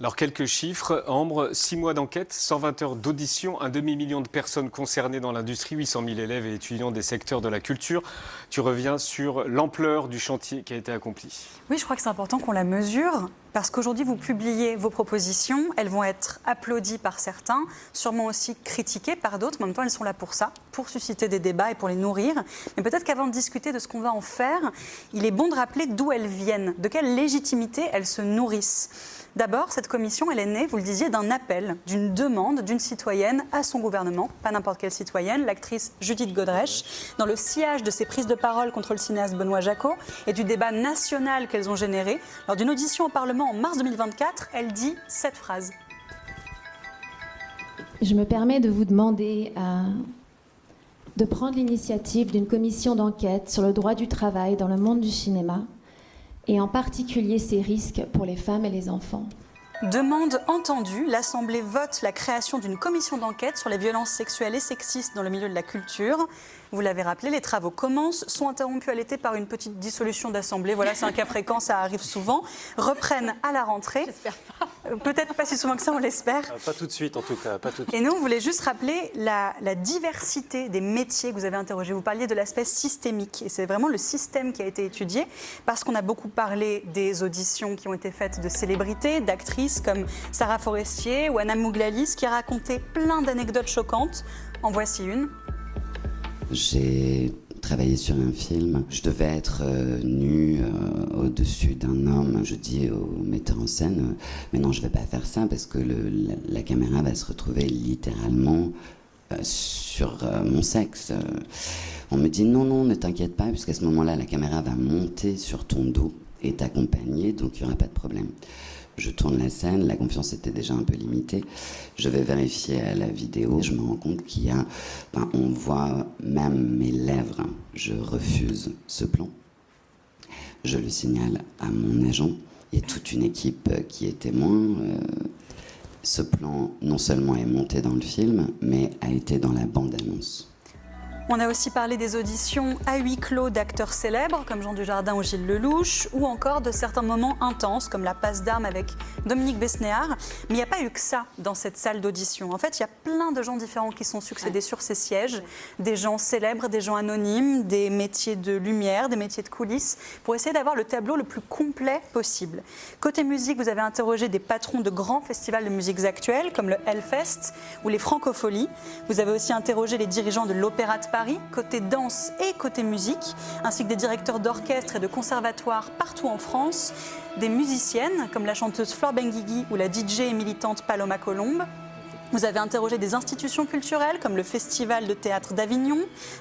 Alors quelques chiffres, Ambre, 6 mois d'enquête, 120 heures d'audition, un demi-million de personnes concernées dans l'industrie, 800 000 élèves et étudiants des secteurs de la culture. Tu reviens sur l'ampleur du chantier qui a été accompli. Oui, je crois que c'est important qu'on la mesure parce qu'aujourd'hui vous publiez vos propositions, elles vont être applaudies par certains, sûrement aussi critiquées par d'autres, mais en même temps elles sont là pour ça, pour susciter des débats et pour les nourrir. Mais peut-être qu'avant de discuter de ce qu'on va en faire, il est bon de rappeler d'où elles viennent, de quelle légitimité elles se nourrissent. D'abord, cette commission, elle est née, vous le disiez, d'un appel, d'une demande d'une citoyenne à son gouvernement, pas n'importe quelle citoyenne, l'actrice Judith Godrèche, dans le sillage de ses prises de parole contre le cinéaste Benoît Jacot et du débat national qu'elles ont généré. Lors d'une audition au Parlement en mars 2024, elle dit cette phrase. Je me permets de vous demander de prendre l'initiative d'une commission d'enquête sur le droit du travail dans le monde du cinéma, et en particulier ses risques pour les femmes et les enfants. Demande entendue, l'Assemblée vote la création d'une commission d'enquête sur les violences sexuelles et sexistes dans le milieu de la culture. Vous l'avez rappelé, les travaux commencent, sont interrompus à l'été par une petite dissolution d'Assemblée. Voilà, c'est un cas fréquent, ça arrive souvent. Reprennent à la rentrée. J'espère pas. Peut-être pas si souvent que ça, on l'espère. Pas tout de suite en tout cas, pas tout de suite. Et nous, on voulait juste rappeler la diversité des métiers que vous avez interrogés. Vous parliez de l'aspect systémique et c'est vraiment le système qui a été étudié parce qu'on a beaucoup parlé des auditions qui ont été faites de célébrités, d'actrices comme Sarah Forestier ou Anna Mouglalis qui a raconté plein d'anecdotes choquantes. En voici une. J'ai travaillé sur un film. Je devais être nue au-dessus d'un homme. Je dis au metteur en scène, mais non, je ne vais pas faire ça parce que la caméra va se retrouver littéralement sur mon sexe. On me dit non, ne t'inquiète pas, puisqu'à ce moment-là, la caméra va monter sur ton dos et t'accompagner, donc il n'y aura pas de problème. Je tourne la scène, la confiance était déjà un peu limitée. Je vais vérifier à la vidéo, je me rends compte qu'il y a... on voit même mes lèvres. Je refuse ce plan. Je le signale à mon agent. Il y a toute une équipe qui est témoin. Ce plan, non seulement est monté dans le film, mais a été dans la bande-annonce. On a aussi parlé des auditions à huis clos d'acteurs célèbres comme Jean Dujardin ou Gilles Lelouch, ou encore de certains moments intenses comme la passe d'armes avec Dominique Besnéard. Mais il n'y a pas eu que ça dans cette salle d'audition. En fait, il y a plein de gens différents qui sont succédés sur ces sièges, des gens célèbres, des gens anonymes, des métiers de lumière, des métiers de coulisses, pour essayer d'avoir le tableau le plus complet possible. Côté musique, vous avez interrogé des patrons de grands festivals de musiques actuelles comme le Hellfest ou les Francopholies. Vous avez aussi interrogé les dirigeants de l'Opéra de Paris, côté danse et côté musique, ainsi que des directeurs d'orchestre et de conservatoires partout en France, des musiciennes comme la chanteuse Flore Benguigui ou la DJ et militante Paloma Colombe. Vous avez interrogé des institutions culturelles comme le Festival de théâtre d'Avignon,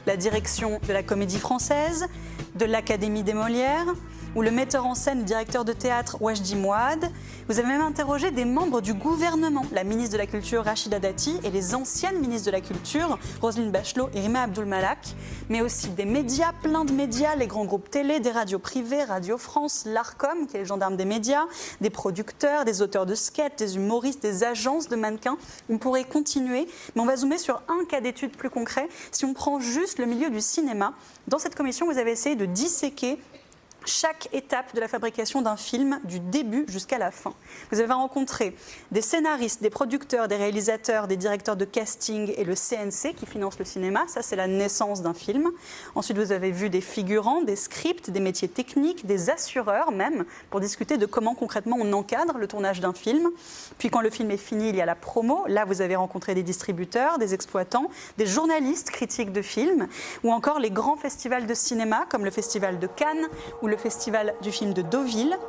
la direction de la Comédie Française, de l'Académie des Molières, ou le metteur en scène et directeur de théâtre Wajdi Mouad. Vous avez même interrogé des membres du gouvernement, la ministre de la Culture Rachida Dati et les anciennes ministres de la Culture, Roselyne Bachelot et Rima Abdul-Malak, mais aussi des médias, plein de médias, les grands groupes télé, des radios privées, Radio France, l'ARCOM, qui est le gendarme des médias, des producteurs, des auteurs de sketchs, des humoristes, des agences de mannequins. On pourrait continuer, mais on va zoomer sur un cas d'étude plus concret. Si on prend juste le milieu du cinéma, dans cette commission, vous avez essayé de disséquer chaque étape de la fabrication d'un film, du début jusqu'à la fin. Vous avez rencontré des scénaristes, des producteurs, des réalisateurs, des directeurs de casting et le CNC qui finance le cinéma. Ça, c'est la naissance d'un film. Ensuite, vous avez vu des figurants, des scripts, des métiers techniques, des assureurs même, pour discuter de comment concrètement on encadre le tournage d'un film. Puis quand le film est fini, il y a la promo. Là, vous avez rencontré des distributeurs, des exploitants, des journalistes critiques de films, ou encore les grands festivals de cinéma comme le Festival de Cannes ou le Festival du film de Deauville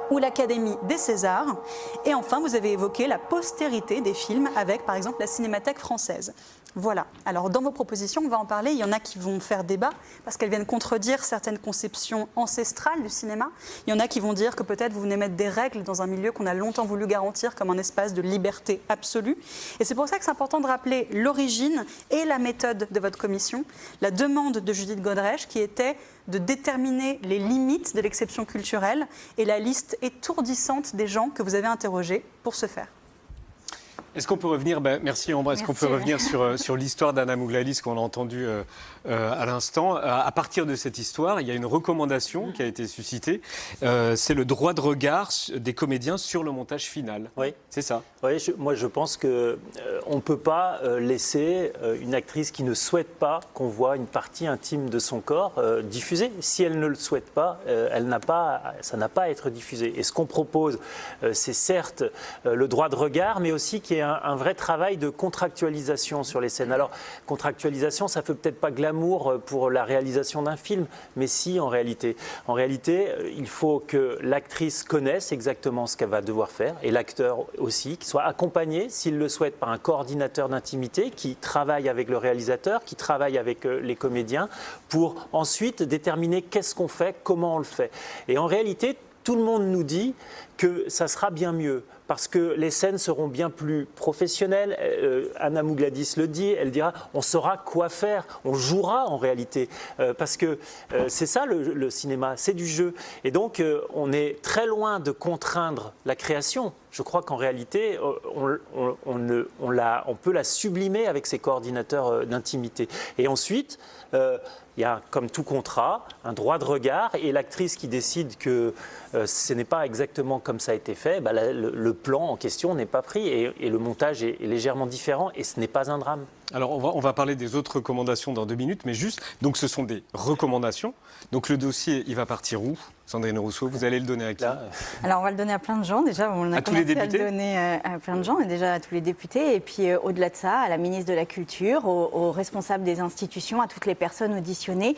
ou l'Académie des Césars. Et enfin, vous avez évoqué la postérité des films avec, par exemple, la Cinémathèque française. Voilà. Alors, dans vos propositions, on va en parler. Il y en a qui vont faire débat parce qu'elles viennent contredire certaines conceptions ancestrales du cinéma. Il y en a qui vont dire que peut-être vous venez mettre des règles dans un milieu qu'on a longtemps voulu garantir comme un espace de liberté absolue. Et c'est pour ça que c'est important de rappeler l'origine et la méthode de votre commission. La demande de Judith Godrèche qui était de déterminer les limites de l'exception culturelle et la liste étourdissante des gens que vous avez interrogés pour ce faire. Est-ce qu'on peut revenir, merci Ambre, est-ce qu'on peut revenir sur l'histoire d'Anna Mouglalis qu'on a entendue à l'instant. À partir de cette histoire, il y a une recommandation qui a été suscitée, c'est le droit de regard des comédiens sur le montage final. Oui. C'est ça. Oui, moi je pense qu'on ne peut pas laisser une actrice qui ne souhaite pas qu'on voit une partie intime de son corps diffusée. Si elle ne le souhaite pas, ça n'a pas à être diffusé. Et ce qu'on propose, c'est certes le droit de regard, mais aussi qu'il y ait un vrai travail de contractualisation sur les scènes. Alors, contractualisation, ça ne fait peut-être pas glamour pour la réalisation d'un film, mais si, en réalité. En réalité, il faut que l'actrice connaisse exactement ce qu'elle va devoir faire, et l'acteur aussi, qu'il soit accompagné, s'il le souhaite, par un coordinateur d'intimité qui travaille avec le réalisateur, qui travaille avec les comédiens, pour ensuite déterminer qu'est-ce qu'on fait, comment on le fait. Et en réalité, tout le monde nous dit que ça sera bien mieux, parce que les scènes seront bien plus professionnelles. Anna Mouglalis le dit, elle dira on saura quoi faire, on jouera en réalité, parce que c'est ça le cinéma, c'est du jeu. Et donc on est très loin de contraindre la création. Je crois qu'en réalité, on peut la sublimer avec ces coordinateurs d'intimité. Et ensuite, il y a, comme tout contrat, un droit de regard, et l'actrice qui décide que ce n'est pas exactement comme ça a été fait, le plan en question n'est pas pris, et le montage est légèrement différent, et ce n'est pas un drame. Alors, on va parler des autres recommandations dans 2 minutes, mais juste, donc ce sont des recommandations. Donc le dossier, il va partir où ? Sandrine Rousseau, vous allez le donner à qui ? Alors, on va le donner à plein de gens. Déjà, on a commencé à le donner à plein de gens, et déjà à tous les députés. Et puis, au-delà de ça, à la ministre de la Culture, aux responsables des institutions, à toutes les personnes auditionnées.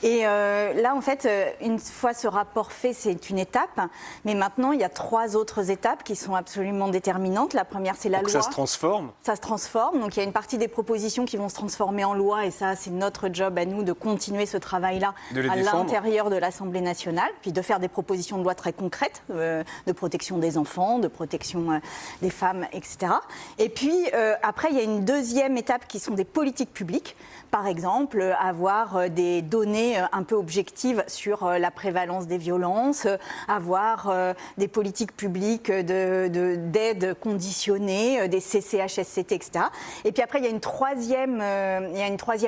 Et là, en fait, une fois ce rapport fait, c'est une étape. Mais maintenant, il y a 3 autres étapes qui sont absolument déterminantes. La première, c'est la loi. Ça se transforme ? Ça se transforme. Donc, il y a une partie des propositions qui vont se transformer en loi. Et ça, c'est notre job à nous de continuer ce travail-là à l'intérieur de l'Assemblée nationale. Puis de faire des propositions de loi très concrètes, de protection des enfants, de protection des femmes, etc. Et puis, après, il y a une deuxième étape qui sont des politiques publiques. Par exemple, avoir des données un peu objectives sur la prévalence des violences, avoir des politiques publiques d'aide conditionnée, des CCHSCT, etc. Et puis après, il y a une troisième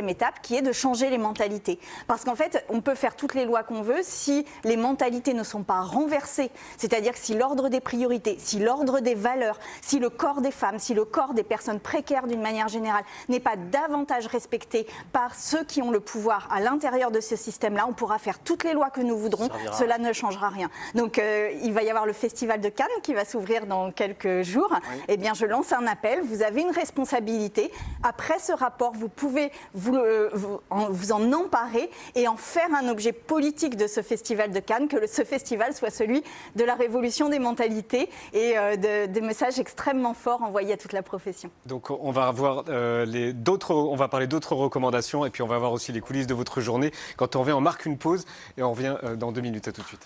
étape qui est de changer les mentalités. Parce qu'en fait, on peut faire toutes les lois qu'on veut si les mentalités ne sont pas renversées. C'est-à-dire que si l'ordre des priorités, si l'ordre des valeurs, si le corps des femmes, si le corps des personnes précaires d'une manière générale n'est pas davantage respecté par ceux qui ont le pouvoir à l'intérieur de ce système-là, on pourra faire toutes les lois que nous voudrons, cela ne changera rien. Donc il va y avoir le Festival de Cannes qui va s'ouvrir dans quelques jours. Oui. Eh bien, je lance un appel, vous avez une responsabilité. Après ce rapport, vous pouvez vous en emparer et en faire un objet politique de ce Festival de Cannes, que ce festival soit celui de la révolution des mentalités et des messages extrêmement forts envoyés à toute la profession. Donc on va avoir on va parler d'autres recommandations et puis on va voir aussi les coulisses de votre journée. Quand on revient, on marque une pause et on revient dans 2 minutes. À tout de suite.